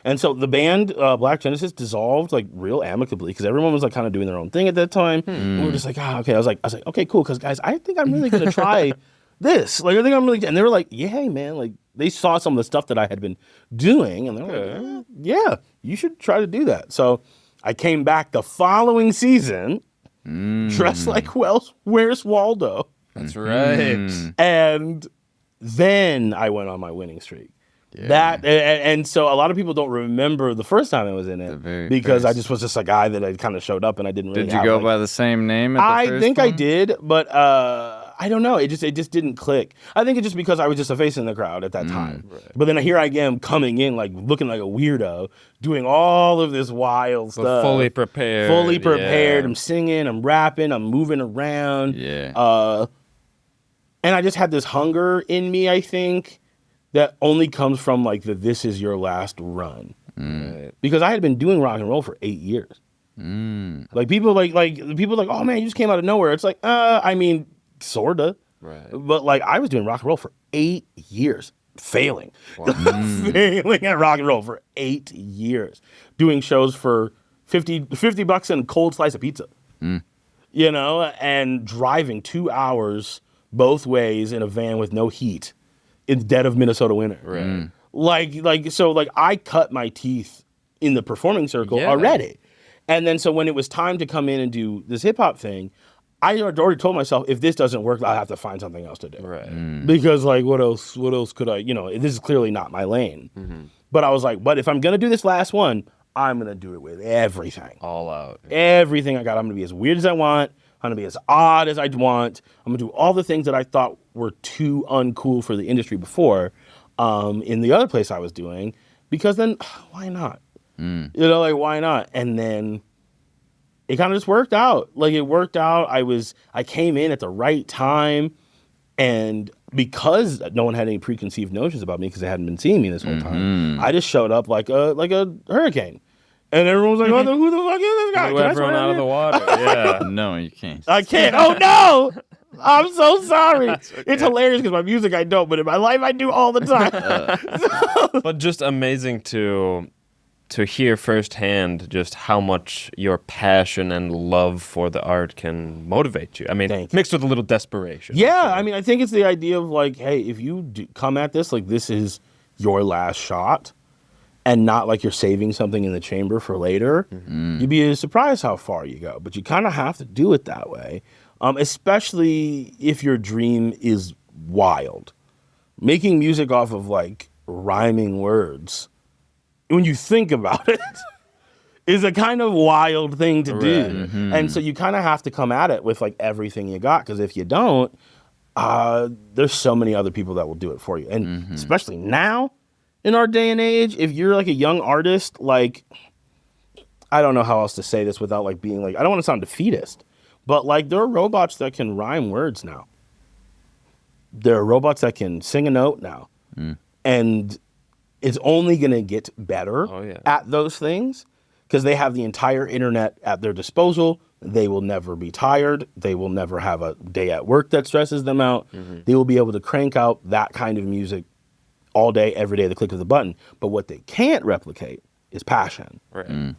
S2: And so the band, Black Genesis, dissolved like real amicably, because everyone was like kind of doing their own thing at that time. And we were just like, okay. I was like, okay, cool. Because guys, I think I'm really going to try this. Like, I think I'm really, and they were like, yeah, hey, man, like they saw some of the stuff that I had been doing, and they were like, yeah, you should try to do that. So I came back the following season, dressed like Where's Waldo.
S3: That's right.
S2: And then I went on my winning streak. Yeah. And so a lot of people don't remember the first time I was in it, because I just was just a guy that I kind of showed up and I didn't really.
S1: Did you go by the same name?
S2: I think I did, but I don't know. It just didn't click. I think it's just because I was just a face in the crowd at that time. Right. But then here I am coming in like looking like a weirdo, doing all of this wild stuff.
S3: Fully prepared. Yeah.
S2: I'm singing, I'm rapping, I'm moving around.
S1: Yeah.
S2: And I just had this hunger in me, I think, that only comes from like this is your last run. Right. Because I had been doing rock and roll for 8 years. Like people like oh man, you just came out of nowhere. It's like, I mean, sorta. Right. But like I was doing rock and roll for 8 years. Failing. Wow. Failing at rock and roll for 8 years. Doing shows for $50 and a cold slice of pizza. You know, and driving 2 hours both ways in a van with no heat in the dead of Minnesota winter. Right. So I cut my teeth in the performing circle already. And then so when it was time to come in and do this hip hop thing, I had already told myself, if this doesn't work, I'll have to find something else to do. Right. Because like what else could I, this is clearly not my lane. But I was like, but if I'm going to do this last one, I'm going to do it with everything.
S3: All out.
S2: Everything I got. I'm going to be as weird as I want. I'm going to be as odd as I want. I'm going to do all the things that I thought were too uncool for the industry before in the other place I was doing, because then why not? You know, like, why not? And then it kind of just worked out. Like, it worked out. I came in at the right time, and because no one had any preconceived notions about me because they hadn't been seeing me this whole time, I just showed up like a hurricane. And everyone was like, who the fuck is this guy?
S3: Blew everyone out of the water. Yeah.
S1: No, you can't.
S2: I can't. Oh, no. I'm so sorry. Okay. It's hilarious because my music I don't, but in my life I do all the time.
S3: But just amazing to hear firsthand just how much your passion and love for the art can motivate you. I mean, mixed with a little desperation.
S2: Yeah, I mean, I think it's the idea of like, hey, if you come at this like this is your last shot, and not like you're saving something in the chamber for later, you'd be surprised how far you go. But you kind of have to do it that way, especially if your dream is wild. Making music off of like rhyming words, when you think about it, is a kind of wild thing to do. And so you kind of have to come at it with like everything you got, because if you don't, there's so many other people that will do it for you. And especially now, in our day and age, if you're like a young artist, like, I don't know how else to say this without like being like, I don't want to sound defeatist, but like there are robots that can rhyme words now. There are robots that can sing a note now. And it's only going to get better at those things because they have the entire internet at their disposal. They will never be tired. They will never have a day at work that stresses them out. They will be able to crank out that kind of music all day, every day, the click of the button. But what they can't replicate is passion.
S3: Right.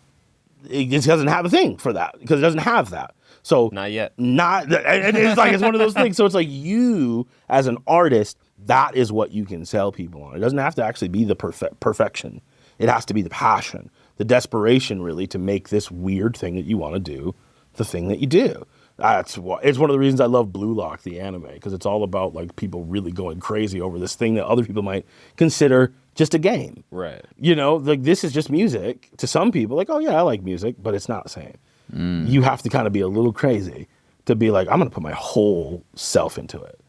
S2: It just doesn't have a thing for that because it doesn't have that. So
S3: not yet.
S2: It's like it's one of those things. So it's like you, as an artist, that is what you can sell people on. It doesn't have to actually be the perfection. It has to be the passion, the desperation, really, to make this weird thing that you want to do the thing that you do. It's one of the reasons I love Blue Lock, the anime, because it's all about like people really going crazy over this thing that other people might consider just a game.
S3: Right.
S2: You know, like this is just music to some people. Like, oh yeah, I like music, but it's not the same. You have to kind of be a little crazy to be like, I'm going to put my whole self into it.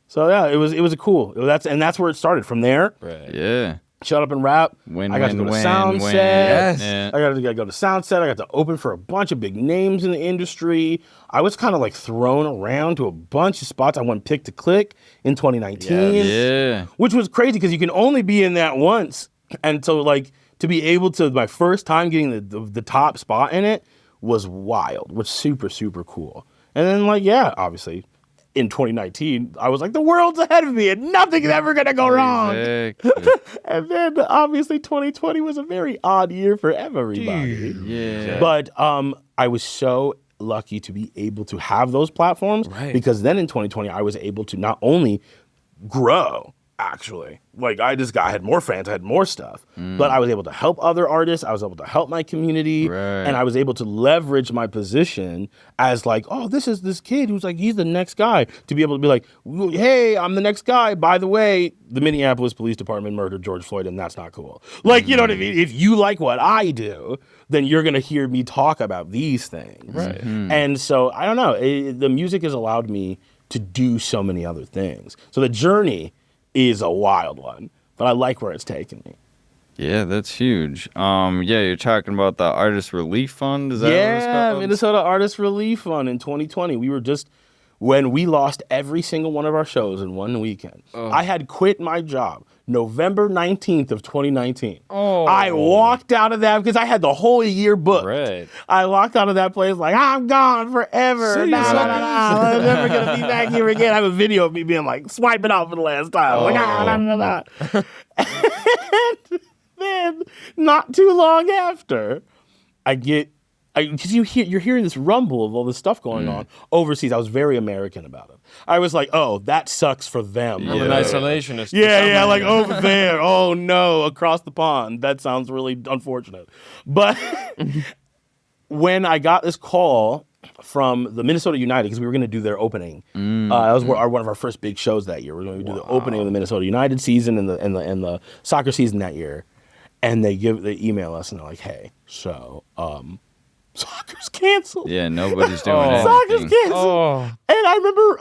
S2: So yeah, it was a cool. That's where it started. From there,
S1: Right. Yeah.
S2: Shut up and rap. I got to go to Soundset.
S3: Yes.
S2: I got to go to Soundset. I got to open for a bunch of big names in the industry. I was kind of like thrown around to a bunch of spots. I went pick to click in 2019.
S1: Yeah.
S2: Which was crazy because you can only be in that once. And so like to be able to, my first time getting the top spot in it was wild, was super, super cool. And then like, yeah, obviously in 2019, I was like, the world's ahead of me and nothing's ever going to go wrong.
S1: Exactly.
S2: And then obviously 2020 was a very odd year for everybody.
S1: Yeah.
S2: But I was so lucky to be able to have those platforms because then in 2020, I was able to not only grow, actually. Like I had more fans, I had more stuff, but I was able to help other artists. I was able to help my community, and I was able to leverage my position as like, oh, this is this kid who's like, he's the next guy, to be able to be like, hey, I'm the next guy. By the way, the Minneapolis Police Department murdered George Floyd, and that's not cool. Like, you know what I mean? If you like what I do, then you're going to hear me talk about these things.
S3: Right.
S2: And so, I don't know, the music has allowed me to do so many other things. So the journey is a wild one, but I like where it's taken me.
S1: Yeah, that's huge. You're talking about the Artist Relief Fund? Is that what it's called?
S2: Minnesota Artist Relief Fund in 2020. We were just, when we lost every single one of our shows in one weekend. I had quit my job November 19th of 2019. I walked out of that because I had the whole year booked.
S3: Right.
S2: I walked out of that place like, I'm gone forever. I'm never going to be back here again. I have a video of me being like, swiping out for the last time. And then, not too long after, because you're hearing this rumble of all this stuff going on overseas. I was very American about it. I was like, oh, that sucks for them.
S3: I'm an isolationist.
S2: Yeah, like over there. Oh no, across the pond. That sounds really unfortunate. But when I got this call from the Minnesota United, because we were going to do their opening, that was one of our first big shows that year. We were going to do the opening of the Minnesota United season and the soccer season that year, and they email us and they're like, hey, so soccer's canceled.
S1: Yeah, nobody's doing anything.
S2: Soccer's canceled. And I remember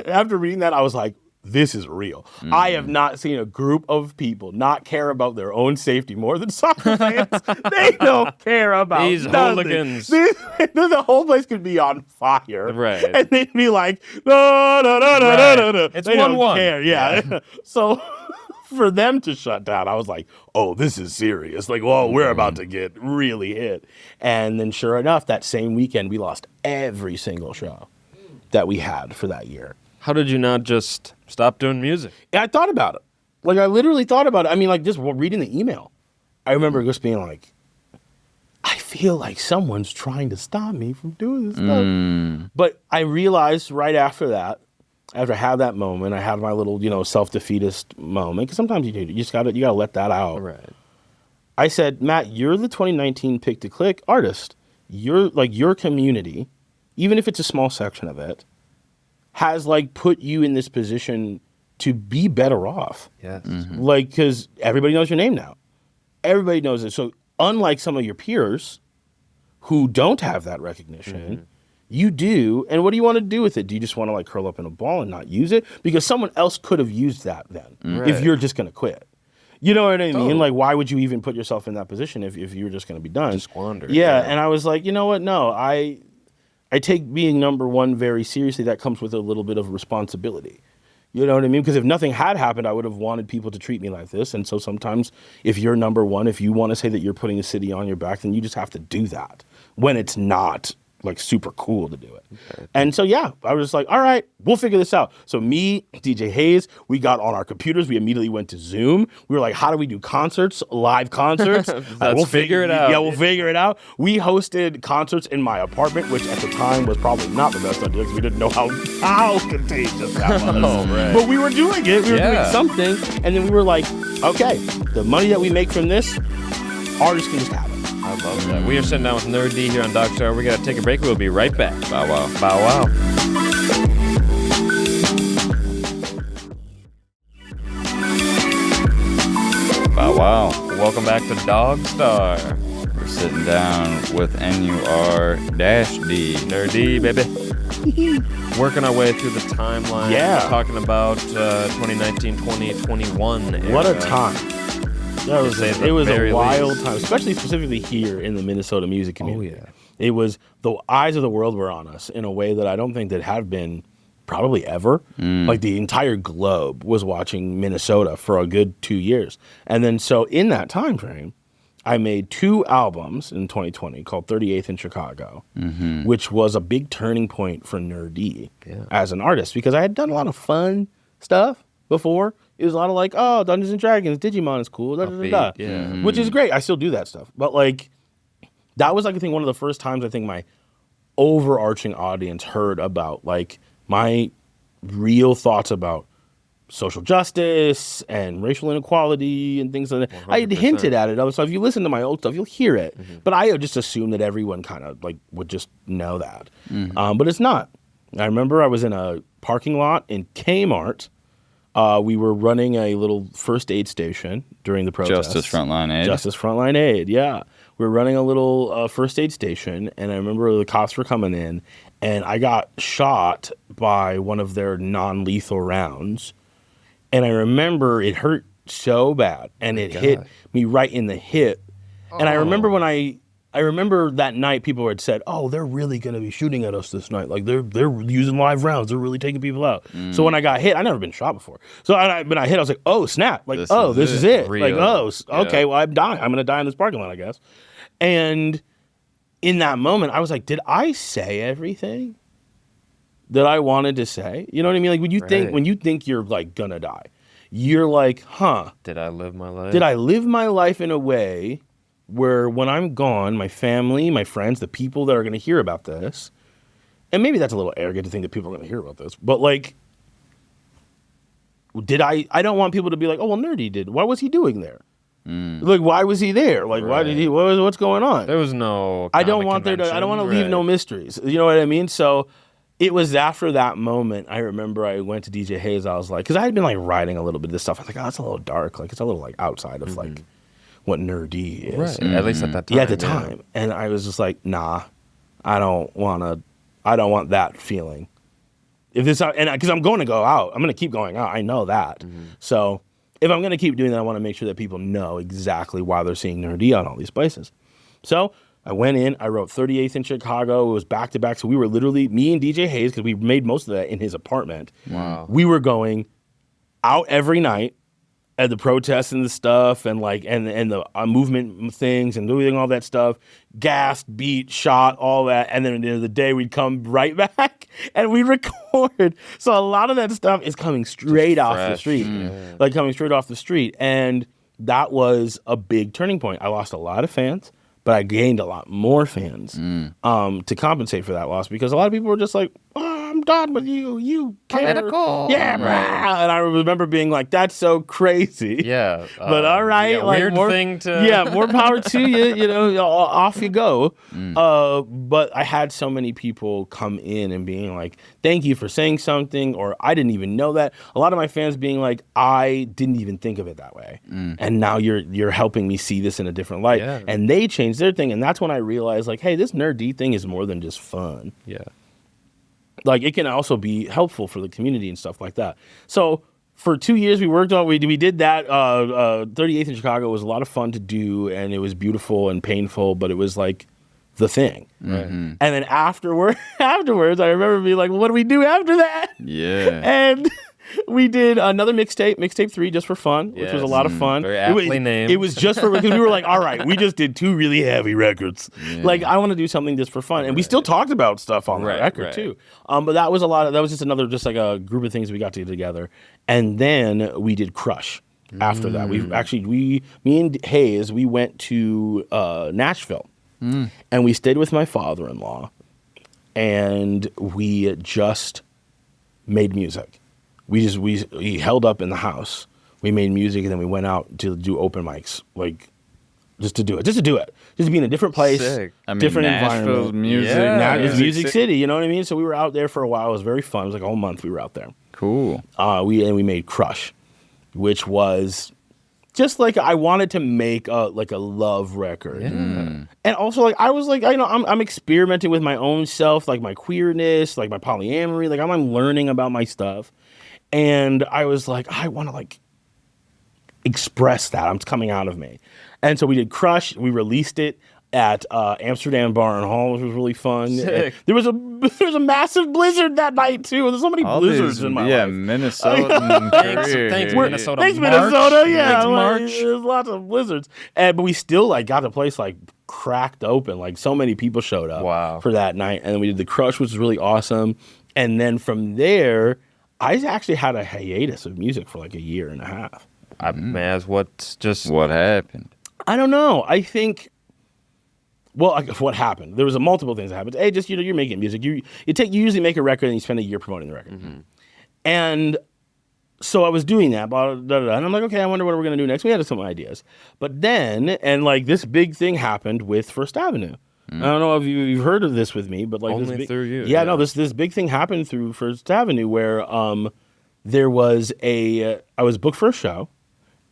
S2: after reading that, I was like, this is real. I have not seen a group of people not care about their own safety more than soccer fans. They don't care about
S3: these
S2: nothing.
S3: hooligans.
S2: The whole place could be on fire.
S3: Right.
S2: And they'd be like, no, no, no, no, no, no, no.
S3: It's
S2: they
S3: 1-1.
S2: don't care. Yeah. So for them to shut down, I was like, oh, this is serious. Like, whoa, we're about to get really hit. And then sure enough, that same weekend, we lost every single show that we had for that year.
S3: How did you not just stop doing music?
S2: Yeah, I thought about it. Like, I literally thought about it. I mean, like, just reading the email. I remember just being like, I feel like someone's trying to stop me from doing this stuff. But I realized right after that, after I had that moment, I had my little, self-defeatist moment. Because sometimes you do. You gotta let that out.
S3: Right.
S2: I said, Matt, you're the 2019 Pick to Click artist. You're like your community, even if it's a small section of it, has like put you in this position to be better off.
S3: Yes.
S2: Like, because everybody knows your name now. Everybody knows it. So unlike some of your peers who don't have that recognition, you do. And what do you want to do with it? Do you just want to like curl up in a ball and not use it? Because someone else could have used that then if you're just going to quit. You know what I mean? Like, why would you even put yourself in that position if you were just going to be done?
S3: Just squander.
S2: Yeah. And I was like, you know what? No, I take being number one very seriously. That comes with a little bit of responsibility. You know what I mean? Because if nothing had happened, I would have wanted people to treat me like this. And so sometimes if you're number one, if you want to say that you're putting a city on your back, then you just have to do that when it's not like super cool to do it. Okay. And so, yeah, I was like, all right, we'll figure this out. So me, DJ Hayes, we got on our computers. We immediately went to Zoom. We were like, how do we do concerts, live concerts?
S3: We'll figure it out.
S2: Yeah, we'll figure it out. We hosted concerts in my apartment, which at the time was probably not the best idea because we didn't know how contagious that was.
S3: Right.
S2: But we were doing it. We were doing something. And then we were like, okay, the money that we make from this, artists can just have it.
S3: I love that. We are sitting down with Nur-D here on DogStar. We got to take a break. We'll be right back.
S1: Bow wow.
S3: Bow wow.
S1: Bow wow.
S3: Welcome back to DogStar.
S1: We're sitting down with Nur-D.
S3: Nur-D, baby. Working our way through the timeline.
S2: Yeah.
S3: Talking about 2019, 2021 era.
S2: What a time. It was a wild
S3: least.
S2: time, especially specifically here in the Minnesota music community.
S3: Oh, yeah.
S2: It was the eyes of the world were on us in a way that I don't think that have been probably ever. Like the entire globe was watching Minnesota for a good 2 years. And then so in that time frame, I made 2 albums in 2020 called 38th in Chicago, which was a big turning point for Nur-D as an artist because I had done a lot of fun stuff before. It was a lot of like, oh, Dungeons and Dragons, Digimon is cool, which is great. I still do that stuff. But like, that was like, I think one of the first times I think my overarching audience heard about like my real thoughts about social justice and racial inequality and things like that. 100%. I had hinted at it. So if you listen to my old stuff, you'll hear it. But I just assumed that everyone kind of like would just know that. But it's not. I remember I was in a parking lot in Kmart. We were running a little first aid station during the protest.
S1: Justice Frontline Aid.
S2: Justice Frontline Aid, yeah. We were running a little first aid station, and I remember the cops were coming in, and I got shot by one of their non-lethal rounds. And I remember it hurt so bad, and it hit me right in the hip. And I remember I remember that night people had said, oh, they're really going to be shooting at us this night. Like, they're using live rounds. They're really taking people out. So when I got hit, I'd never been shot before. So when I hit, I was like, oh, snap. Like, this is it.
S3: Real.
S2: Like, okay, well, I'm dying. I'm going to die in this parking lot, I guess. And in that moment, I was like, did I say everything that I wanted to say? You know what I mean? Like, when you think you're, like, going to die, you're like, huh.
S3: Did I live my life?
S2: Did I live my life in a way where when I'm gone, my family, my friends, the people that are going to hear about this, and maybe that's a little arrogant to think that people are going to hear about this, but like, I don't want people to be like, oh, well, Nur-D did. What was he doing there? Like, why was he there? Like, why did he, what's going on?
S3: There was no
S2: I don't want to leave no mysteries. You know what I mean? So it was after that moment, I remember I went to DJ Hayes. I was like, because I had been like writing a little bit of this stuff. I was like, oh, it's a little dark. Like, it's a little like outside of like what Nur-D is.
S3: Right. At least at that time.
S2: Yeah, at the time. And I was just like, nah, I don't want that feeling if this, and because I'm going to go out, I'm going to keep going out. I know that. So if I'm going to keep doing that, I want to make sure that people know exactly why they're seeing Nur-D on all these places. So I went in, I wrote 38th in Chicago. It was back to back. So we were literally, me and DJ Hayes, because we made most of that in his apartment.
S3: Wow.
S2: We were going out every night at the protests and the stuff and like and the movement things and doing all that stuff, gassed, beat, shot, all that, and then at the end of the day we'd come right back and we'd record. So a lot of that stuff is coming straight off the street, like coming straight off the street, and that was a big turning point. I lost a lot of fans, but I gained a lot more fans to compensate for that loss, because a lot of people were just like, oh, I'm done with you. You care. Yeah, right. And I remember being like, that's so crazy.
S3: Yeah.
S2: But all right.
S3: Yeah,
S2: like
S3: weird
S2: more,
S3: thing to...
S2: Yeah, more power to you. You know, off you go. But I had so many people come in and being like, thank you for saying something, or I didn't even know that. A lot of my fans being like, I didn't even think of it that way. And now you're helping me see this in a different light.
S3: Yeah.
S2: And they changed their thing. And that's when I realized, like, hey, this Nur-D thing is more than just fun.
S3: Yeah.
S2: Like, it can also be helpful for the community and stuff like that. So for 2 years we worked on, we did that. 38th in Chicago was a lot of fun to do, and it was beautiful and painful, but it was like the thing.
S3: Right.
S2: And then afterwards, I remember being like, well, what do we do after that?
S1: Yeah.
S2: And we did another mixtape 3, just for fun, which was a lot of fun.
S3: Very aptly named.
S2: It was just for, because we were like, all right, we just did 2 really heavy records. Yeah. Like, I want to do something just for fun. And we still talked about stuff on the record too. But that was that was just another, just like a group of things we got to do together. And then we did Crush after that. Me and Hayes, we went to Nashville and we stayed with my father-in-law, and we just made music. We held up in the house. We made music, and then we went out to do open mics, like just to do it, just to be in a different place, different environment.
S1: Music,
S2: it's Music City, you know what I mean? So we were out there for a while. It was very fun. It was like a whole month we were out there.
S1: Cool.
S2: We made Crush, which was just like, I wanted to make a love record. And also, like, I was like, I'm experimenting with my own self, like my queerness, like my polyamory, like I'm learning about my stuff. And I was like, I want to like express that. It's coming out of me. And so we did Crush. We released it at Amsterdam Bar and Hall, which was really fun.
S3: Sick.
S2: There was a massive blizzard that night too. There's so many blizzards in my life.
S1: Yeah, Minnesota.
S3: Thanks, Minnesota.
S2: Thanks, Minnesota. Yeah,
S3: March.
S2: There's lots of blizzards, but we still like got the place like cracked open. Like, so many people showed up for that night, and then we did the Crush, which was really awesome. And then from there, I actually had a hiatus of music for like a year and a half.
S1: What happened?
S2: I don't know. I think, well, what happened? There was multiple things that happened. Hey, just, you're making music. You usually make a record and you spend a year promoting the record. And so I was doing that, and I'm like, okay, I wonder what we're going to do next. We had some ideas. But then, and like, this big thing happened with First Avenue. I don't know if you've heard of this with me, but like,
S3: only through you.
S2: Yeah, no, this big thing happened through First Avenue where there was I was booked for a show,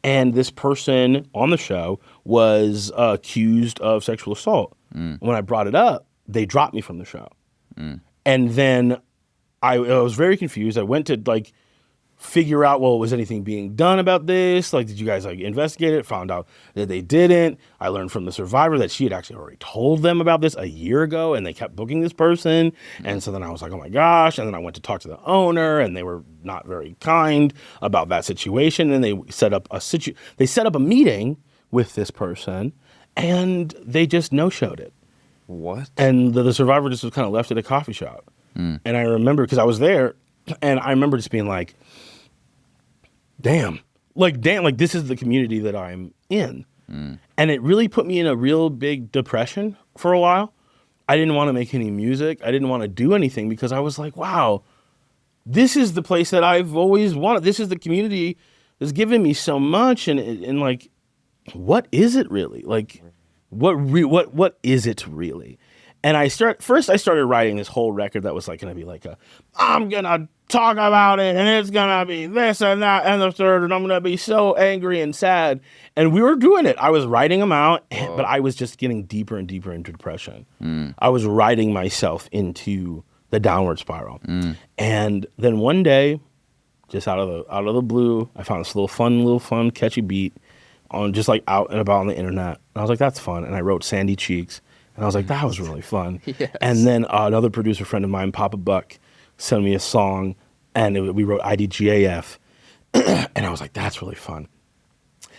S2: and this person on the show was accused of sexual assault. When I brought it up, they dropped me from the show. And then I was very confused. I went to like figure out, well, was anything being done about this? Like, did you guys like investigate it? Found out that they didn't. I learned from the survivor that she had actually already told them about this a year ago, and they kept booking this person. And so then I was like, oh my gosh. And then I went to talk to the owner, and they were not very kind about that situation. And they set up a meeting with this person, and they just no-showed it.
S3: What?
S2: And the survivor just was kind of left at a coffee shop. And I remember, because I was there, and I remember just being like, damn, this is the community that I'm in. And it really put me in a real big depression for a while. I didn't want to make any music. I didn't want to do anything, because I was like, wow, this is the place that I've always wanted. This is the community that's given me so much. And like, what is it really? Like, what is it really? And I started writing this whole record that was like going to be like I'm going to talk about it, and it's going to be this and that and the third, and I'm going to be so angry and sad. And we were doing it. I was writing them out, but I was just getting deeper and deeper into depression. I was writing myself into the downward spiral. And then one day, just out of the blue, I found this little fun, catchy beat on just like out and about on the internet. And I was like, that's fun. And I wrote Sandy Cheeks. And I was like, that was really fun.
S4: Yes.
S2: And then another producer friend of mine, Papa Buck, sent me a song, and we wrote IDGAF. And I was like, that's really fun.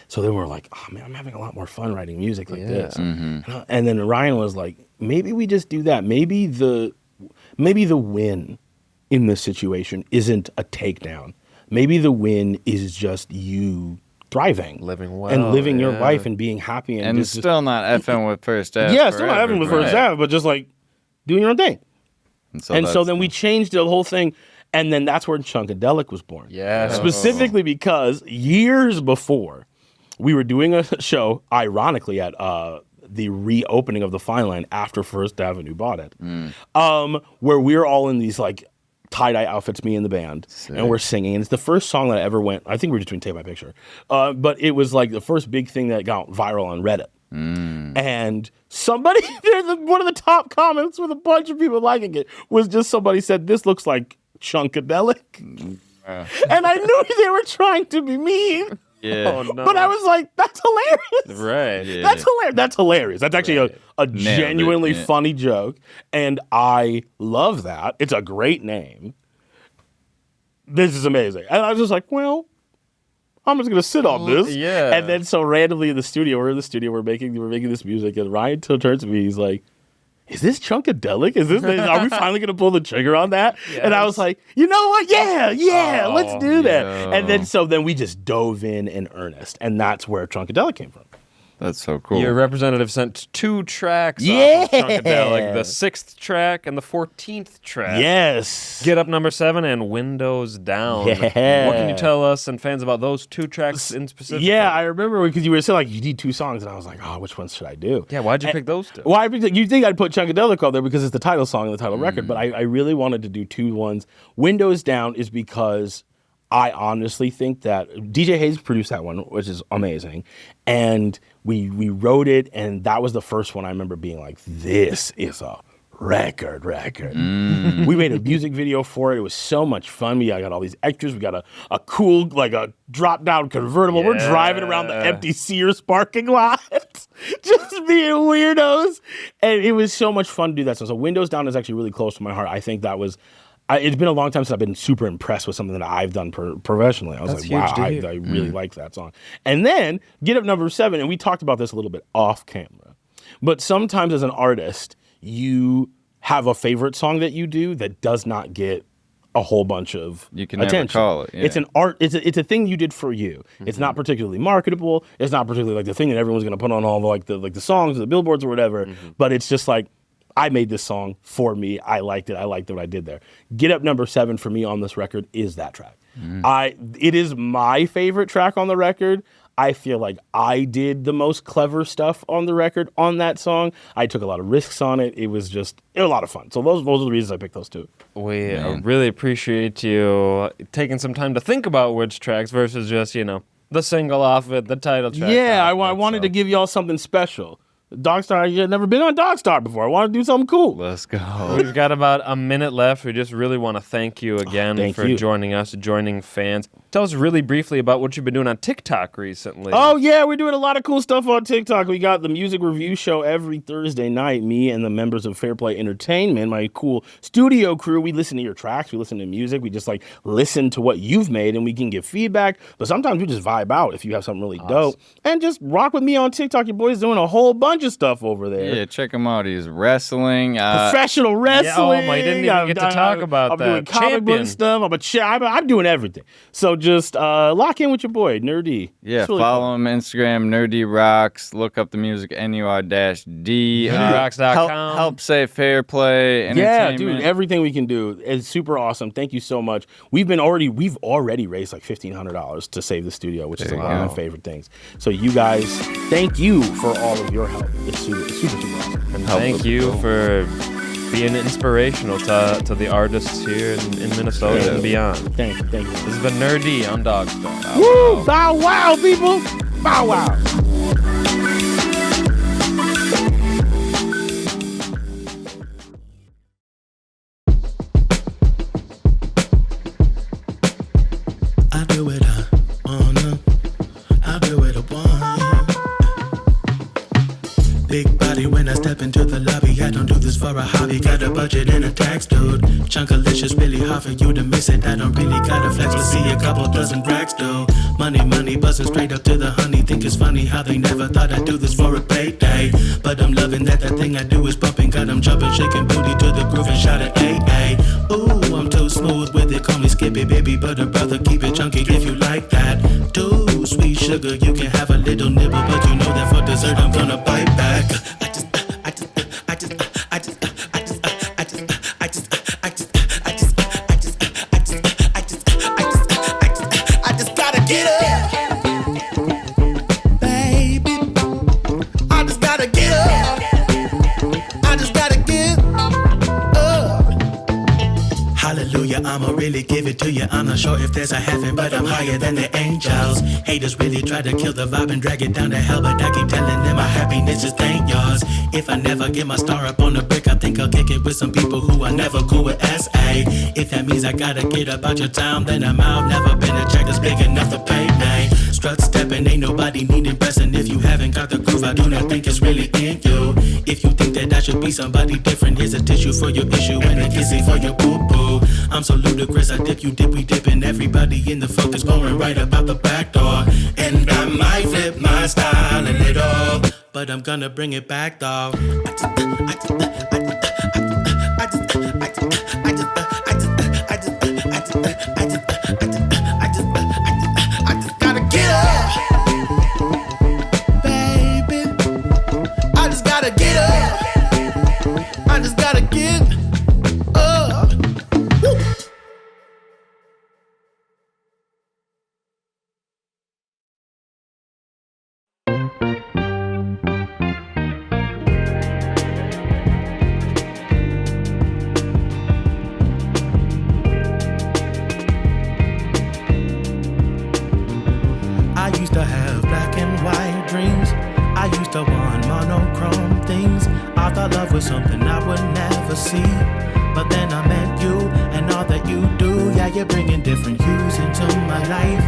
S2: So then we're like, oh man, I'm having a lot more fun writing music like this. And then Ryan was like, maybe we just do that. Maybe the win in this situation isn't a takedown. Maybe the win is just you thriving,
S3: living well,
S2: and living your life and being happy,
S1: and still not effing with First Ave.
S2: Yeah, still not effing with First Ave, but just like doing your own thing. And so then we changed the whole thing, and then that's where Chunkadelic was born.
S3: Yeah,
S2: specifically because years before, we were doing a show, ironically at the reopening of the Fine Line after First Avenue bought it, where we're all in these like tie-dye outfits, me and the band, and we're singing. And it's the first song that I ever went, I think we were just doing Take My Picture, but it was like the first big thing that got viral on Reddit. And somebody, one of the top comments with a bunch of people liking it was just somebody said, this looks like Chunkadelic. And I knew they were trying to be mean.
S1: Yeah.
S3: Oh, no.
S2: But I was like, that's hilarious.
S3: Right.
S2: Yeah. That's hilarious. That's hilarious. That's actually a genuinely funny joke. And I love that. It's a great name. This is amazing. And I was just like, well, I'm just going to sit on this.
S3: Yeah.
S2: And then so randomly in the studio, we're making this music. And Ryan turns to me, he's like, is this Chunkadelic? Are we finally going to pull the trigger on that? Yes. And I was like, you know what? Yeah, let's do that. And then we just dove in earnest. And that's where Chunkadelic came from.
S1: That's so cool.
S3: Your representative sent 2 tracks off of Chunkadelic, the 6th track and the 14th track.
S2: Yes.
S3: Get Up number 7 and Windows Down.
S2: Yeah.
S3: What can you tell us and fans about those 2 tracks in specific?
S2: Yeah, I remember because you were saying like you need 2 songs, and I was like, oh, which ones should I do?
S3: Yeah, why'd you pick those 2?
S2: Well, you think I'd put Chunkadelic on there because it's the title song and the title record, but I really wanted to do 2 ones. Windows Down is because I honestly think that DJ Hayes produced that one, which is amazing. And we wrote it, and that was the first one I remember being like, this is a record. We made a music video for it. It was so much fun. We got all these extras. We got a cool, like a drop-down convertible. Yeah. We're driving around the empty Sears parking lot, just being weirdos. And it was so much fun to do that. So Windows Down is actually really close to my heart. I think that was... it's been a long time since I've been super impressed with something that I've done professionally. I was like, wow, I really like that song. And then Get Up number 7, and we talked about this a little bit off camera. But sometimes as an artist, you have a favorite song that you do that does not get a whole bunch of attention.
S1: Never call it. Yeah.
S2: It's an art. It's a thing you did for you. It's not particularly marketable. It's not particularly like the thing that everyone's going to put on all the songs or the billboards or whatever. But it's just like, I made this song for me. I liked it. I liked what I did there. Get Up number 7 for me on this record is that track. It is my favorite track on the record. I feel like I did the most clever stuff on the record on that song. I took a lot of risks on it. It was a lot of fun. So those are the reasons I picked those 2.
S3: We really appreciate you taking some time to think about which tracks versus just, the single off it, the title track.
S2: Yeah, I wanted to give y'all something special. DogStar, you had never been on DogStar before. I want to do something cool.
S1: Let's go.
S3: We've got about a minute left. We just really want to thank you again for joining us, joining fans. Tell us really briefly about what you've been doing on TikTok recently.
S2: Oh, yeah, we're doing a lot of cool stuff on TikTok. We got the music review show every Thursday night. Me and the members of Fair Play Entertainment, my cool studio crew, we listen to your tracks. We listen to music. We just listen to what you've made, and we can give feedback. But sometimes we just vibe out if you have something really dope. And just rock with me on TikTok. Your boy's doing a whole bunch of stuff over there.
S1: Yeah, check him out. He's wrestling.
S2: Professional wrestling.
S3: Yeah, I didn't even get to talk about
S2: I'm
S3: that.
S2: doing comic book stuff. I'm doing everything. So just lock in with your boy, Nur-D.
S1: Yeah, really follow him Instagram, Nur-D Rocks. Look up the music, NUR-D.
S3: NurDRocks.com.
S1: Help say Fair Play Entertainment.
S2: Yeah, dude, everything we can do is super awesome. Thank you so much. We've already raised like $1,500 to save the studio, which is one of my favorite things. So you guys, thank you for all of your help. It's super awesome.
S3: And thank you for being inspirational to the artists here in Minnesota and beyond.
S2: Thank you.
S3: This has been Nur-D on DogStar.
S2: Woo! Bow wow, people! Bow wow!
S4: the lobby. I don't do this for a hobby. Got a budget and a tax, dude. Chunkalicious, really hard for you to miss it. I don't really gotta flex, but see a couple dozen racks, though. Money, buzzing straight up to the honey. Think it's funny how they never thought I'd do this for a payday. But I'm loving that thing I do is bumping. Got 'em jumping, shaking booty to the groove and shout at AA. Ooh, I'm too smooth with it. Call me Skippy, baby, but a brother, keep it chunky if you like that. Too sweet sugar, you can have a little nibble, but you know that for dessert I'm gonna bite back. I'ma really give it to you. I'm not sure if there's a heaven, but I'm higher than the angels. Haters really try to kill the vibe and drag it down to hell, but I keep telling them my happiness just ain't yours. If I never get my star up on the brick, I think I'll kick it with some people who are never cool with SA. If that means I gotta get up out your town, then I'm out. Never been a check that's big enough to pay me. Strut stepping, ain't nobody need impressing. If you haven't got the groove, I do not think it's really in you. If you think that I should be somebody different, here's a tissue for your issue and a kissy for your boo-boo. I'm so ludicrous, I dip, you dip, we dippin'. Everybody in the focus, pouring right about the back door. And I might flip my style a little, but I'm gonna bring it back though. Something I would never see, but then I met you and all that you do. Yeah, you're bringing different hues into my life.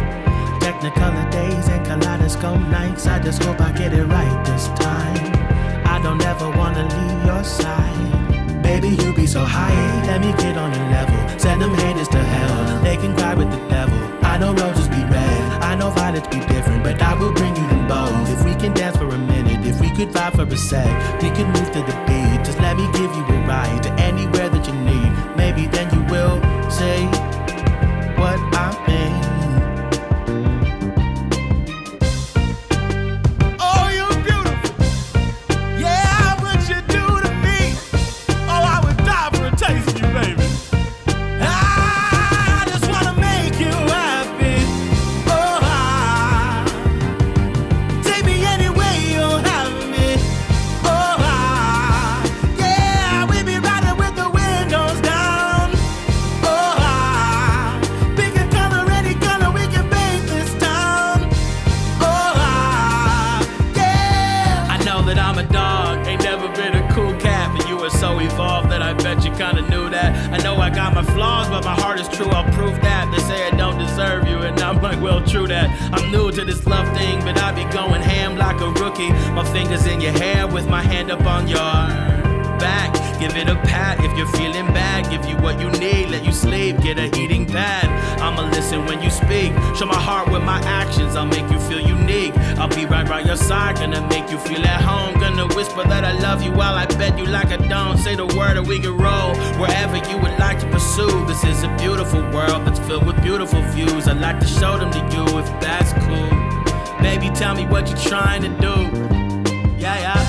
S4: Technicolor days and kaleidoscope nights. I just hope I get it right this time. I don't ever wanna leave your side. Baby, you be so high, let me get on your level. Send them haters to hell, they can cry with the devil. I know roses be red, I know violets be different, but I will bring you them both. If we can dance for a minute, if we could vibe for a sec, we could move to the beat. Just let me give you a ride to anywhere that you need. Maybe then you will say what I mean. Oh, you're beautiful. Yeah, what you do to me. Oh, I would die for a taste of you, baby. I just wanna make you happy. Oh, take me anywhere you'll have me. Oh, yeah, we be riding with the windows down. Oh, pick a color, any color, we can paint this town. Oh, yeah. I know that I'm a dog, ain't never been a cool cat, but you were so evolved that I bet you kinda knew that. I know I got my flaws, but my heart is true, I'll prove that. They say I don't deserve you, and I'm like, well, true that. I'm new to this love thing, but I be going ham like a rookie. My fingers in your hair with my hand up on your back. Give it a pat if you're feeling bad. Give you what you need, let you sleep, get a heating pad. I'ma listen when you speak, show my heart with my actions. I'll make you feel unique, I'll be right by your side, gonna make you feel at home. Gonna whisper that I love you while I bet you like I don't. Say the word or we can roll wherever you would like to pursue. This is a beautiful world that's filled with beautiful views. I'd like to show them to you if that's cool. Baby, tell me what you're trying to do. Yeah, yeah.